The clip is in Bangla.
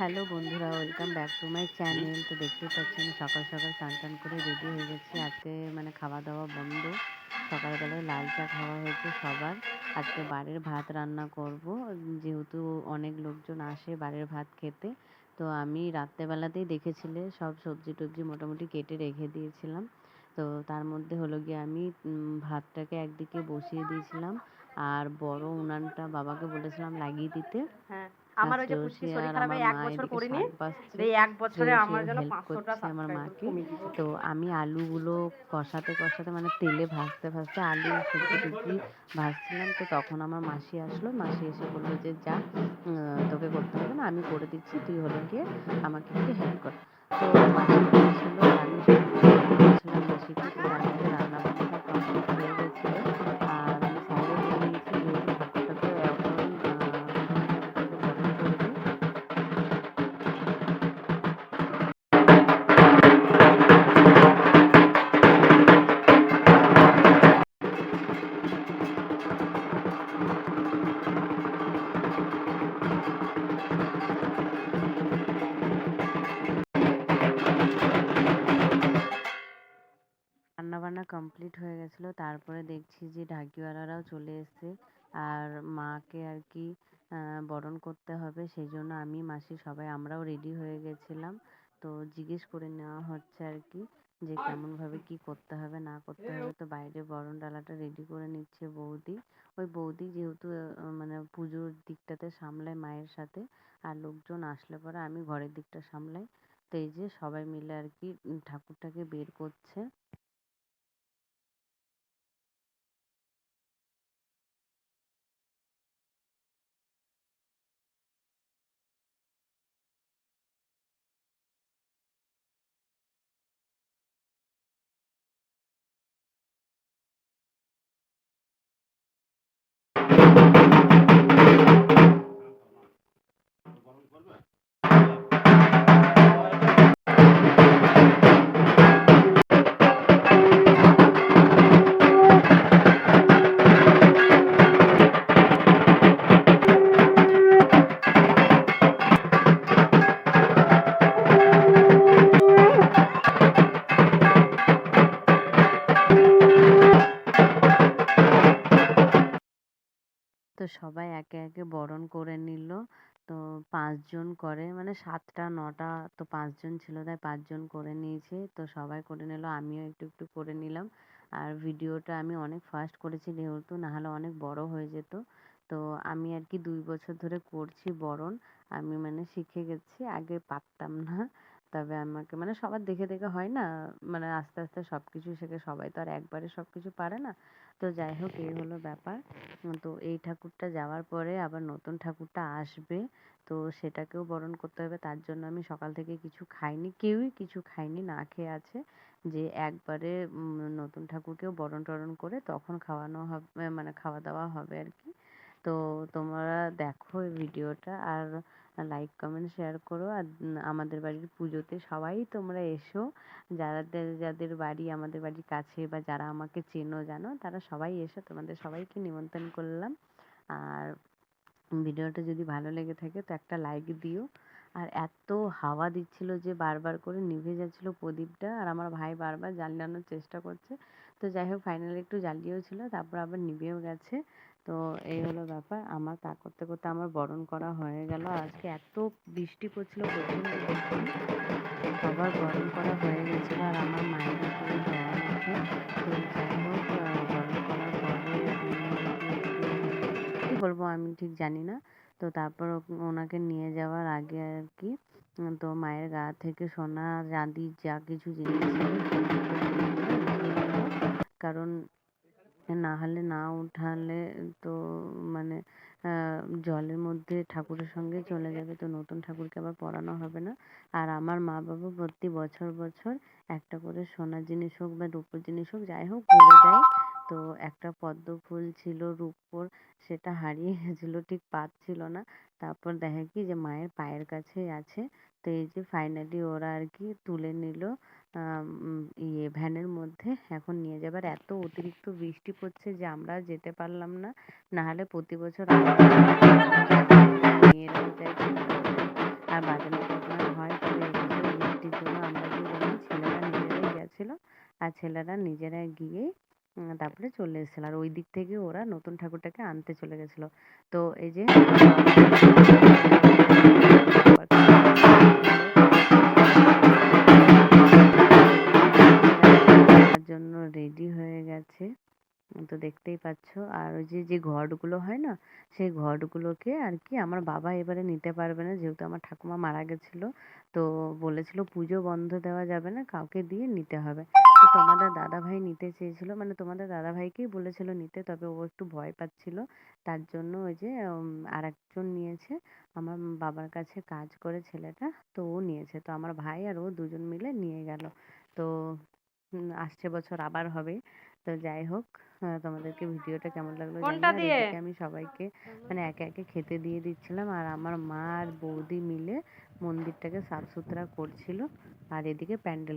হ্যালো বন্ধুরা, welcome back to my channel. তো দেখতেই পাচ্ছি আমি সকাল সকাল স্নান টান করে রেডি হয়ে গেছি। আজকে খাওয়া দাওয়া বন্ধ। সকালবেলায় লাল চা খাওয়া হয়েছে সবার। আজকে বাড়ির ভাত রান্না করব, যেহেতু অনেক লোকজন আসে বাড়ির ভাত খেতে। তো আমি রাত্রেবেলাতেই দেখেছিলে সব সবজি টবজি মোটামুটি কেটে রেখে দিয়েছিলাম। তো তার মধ্যে হলো গিয়ে আমি ভাতটাকে একদিকে বসিয়ে দিয়েছিলাম, আর বড় উনানটা বাবাকে বলেছিলাম লাগিয়ে দিতে। হ্যাঁ, আর আমার ওই যে পুচকি শ্রেয়সী শরীর আর খারাপ আমার এই ১ মা বছর এদিকে করিনি। শাক বাছছে। এই ১ বছরে আমার শ্রেয়সীও যেন হেল্প ৫০০টা করছে আমার সাবস্ক্রাইবার মাকে। কমিয়ে দিয়েছে। তো আমি আলুগুলো কষাতে কষাতে তেলে ভাজতে ভাজতে আলু সবজি টবজি ভাজছিলাম। তো তখন আমার মাসি আসলো। মাসি এসে বললো যে যা, তোকে করতে হবে না, আমি করে দিচ্ছি, তুই হলো গিয়ে আমাকে একটু হেল্প কর। তো মাসি বলেছিল আর আমি বলছিলাম মাসিকে। তো তার মধ্যে রান্না বান্নাটা কমপ্লিট হয়ে গেছিলো। আর আমি সাইডে করে নিয়েছি, যেহেতু ঠাকুরটাকে এখন নতুন ঠাকুরটাকে বরণ করে দিই। রান্নাবান্না কমপ্লিট হয়ে গেছিলো। তারপরে দেখছি যে ঢাকিওয়ালারাও চলে এসছে, আর মাকে আর কি বরণ করতে হবে, সেই জন্য আমি মাসি সবাই আমরাও রেডি হয়ে গেছিলাম। তো জিজ্ঞেস করে নেওয়া হচ্ছে আর কি যে কেমনভাবে কি করতে হবে না করতে হবে। তো বাইরে বরণ ডালাটা রেডি করে নিচ্ছে বৌদি। ওই বৌদি যেহেতু পুজোর দিকটাতে সামলায় মায়ের সাথে, আর লোকজন আসলে পরে আমি ঘরের দিকটা সামলাই। তো এই যে সবাই মিলে আর কি ঠাকুরটাকে বের করছে। তো সবাই একে একে বরণ করে নিল। তো ৫ জন করে, ৭টা ৯টা, তো ৫ জন ছিল তাই ৫ জন করে নিয়েছে। তো সবাই করে নিল, আমিও একটু একটু করে নিলাম। আর ভিডিওটা আমি অনেক ফাস্ট করেছি, যেহেতু নাহলে অনেক বড় হয়ে যেত। তো আমি আর কি ২ বছর ধরে করছি বরণ। আমি শিখে গেছি, আগে পারতাম না। তবে আমাকে সবার দেখে দেখে হয় না, আস্তে আস্তে সব কিছু শেখে। সবাই তো আর একবারে সব কিছু পারে না। তো যাই হোক, এই হলো ব্যাপার। তো এই ঠাকুরটা যাওয়ার পরে আবার নতুন ঠাকুরটা আসবে। তো সেটাকেও বরণ করতে হবে। তার জন্য আমি সকাল থেকে কিছু খাইনি, কেউই কিছু খাইনি, না খেয়ে আছে। যে একবারে নতুন ঠাকুরকেও বরণ টরণ করে তখন খাওয়ানো হবে, খাওয়া দাওয়া হবে আর কি। তো তোমরা দেখো এই ভিডিওটা, আর লাইক কমেন্ট শেয়ার করো। আর আমাদের বাড়ির পুজোতে সবাই তোমরা এসো। যাদের যাদের বাড়ি আমাদের বাড়ির কাছে, বা যারা আমাকে চেনো জানো, তারা সবাই এসো, তোমাদের সবাইকে নিমন্ত্রণ করলাম। আর ভিডিওটা যদি ভালো লেগে থাকে তো একটা লাইক দিও। আর এত হাওয়া দিচ্ছিল যে বারবার করে নিভে যাচ্ছিল প্রদীপটা, আর আমার ভাই বারবার জ্বালানোর চেষ্টা করছে। তো যাই হোক, ফাইনালি একটু জ্বালিয়েও ছিল, তারপর আবার নিভেও গেছে। তো এই হলো ব্যাপার। আমার তা করতে করতে আমার বরণ করা হয়ে গেল। আর আজকে এত বৃষ্টি পড়ছিল প্রচণ্ড বৃষ্টি। সবার বরণ করা হয়ে গেছিলো, আর আমার মায়ের পুরো জ্বর আছে। তো যাই হোক, বরণ করার পরে কী বলবো আমি ঠিক জানি না। তো তারপর ওনাকে নিয়ে যাওয়ার আগে আর কি, তো মায়ের গা থেকে সোনা চাঁদি যা কিছু জিনিস ছিল কারণ না হলে না উঠালে তো মানে জলের মধ্যে ঠাকুরের সঙ্গে চলে যাবে। তো নতুন ঠাকুরকে আবার পরানো হবে না। আর আমার মা বাবা প্রতি বছর বছর একটা করে সোনার জিনিস হোক বা রূপোর জিনিস হোক, যাই হোক, করে দেয়। তো একটা পদ্ম ফুল ছিল রূপোর, সেটা হারিয়ে গেছিলো, ঠিক পাচ্ছিল না। তারপর দেখে কি যে মায়ের পায়ের কাছেই আছে। তো এই যে ফাইনালি ওরা আর কি তুলে নিল ভ্যানের মধ্যে, এখন নিয়ে যাবার। এত অতিরিক্ত বৃষ্টি পড়ছে যে আমরা যেতে পারলাম না। নাহলে প্রতি বছর মেয়েরাও যায়, ছেলেরাও যায়। আর আর বাজানো টাজানো হয়, তবে এবছর বৃষ্টির জন্য আমরা গিয়ে যাইনি, ছেলেরা নিজেরাই গেছিল। আর ছেলেরা নিজেরা গিয়েই তারপরে চলে এসেছিল। আর ওই দিক থেকে ওরা নতুন ঠাকুরটাকে আনতে চলে গেছিল। তো এই যে জন্য রেডি হয়ে গেছে, তো দেখতেই পাচ্ছ। আর ওই যে ঘটগুলো হয় না, সেই ঘটগুলোকে আর কি আমার বাবা এবারে নিতে পারবে না, যেহেতু আমার ঠাকুমা মারা গেছিল। তো বলেছিল পুজো বন্ধ দেওয়া যাবে না, কাউকে দিয়ে নিতে হবে। তো তোমাদের দাদা ভাই নিতে চেয়েছিল, মানে তোমাদের দাদা ভাইকেই বলেছিল নিতে, তবে ও একটু ভয় পাচ্ছিল। তার জন্য ওই যে আর একজন নিয়েছে, আমার বাবার কাছে কাজ করে ছেলেটা, তো ও নিয়েছে। তো আমার ভাই আর ও দুজন মিলে নিয়ে গেল। তো আসছে বছর আবার হবে। তো যাই হোক, তোমাদেরকে ভিডিওটা কেমন লাগলো জানি না। আর এদিকে আমি সবাইকে মানে একে একে খেতে দিয়ে দিচ্ছিলাম, আর আমার মা আর বৌদি মিলে মন্দিরটাকে সাফ সুতরা করছিল, আর এদিকে প্যান্ডেল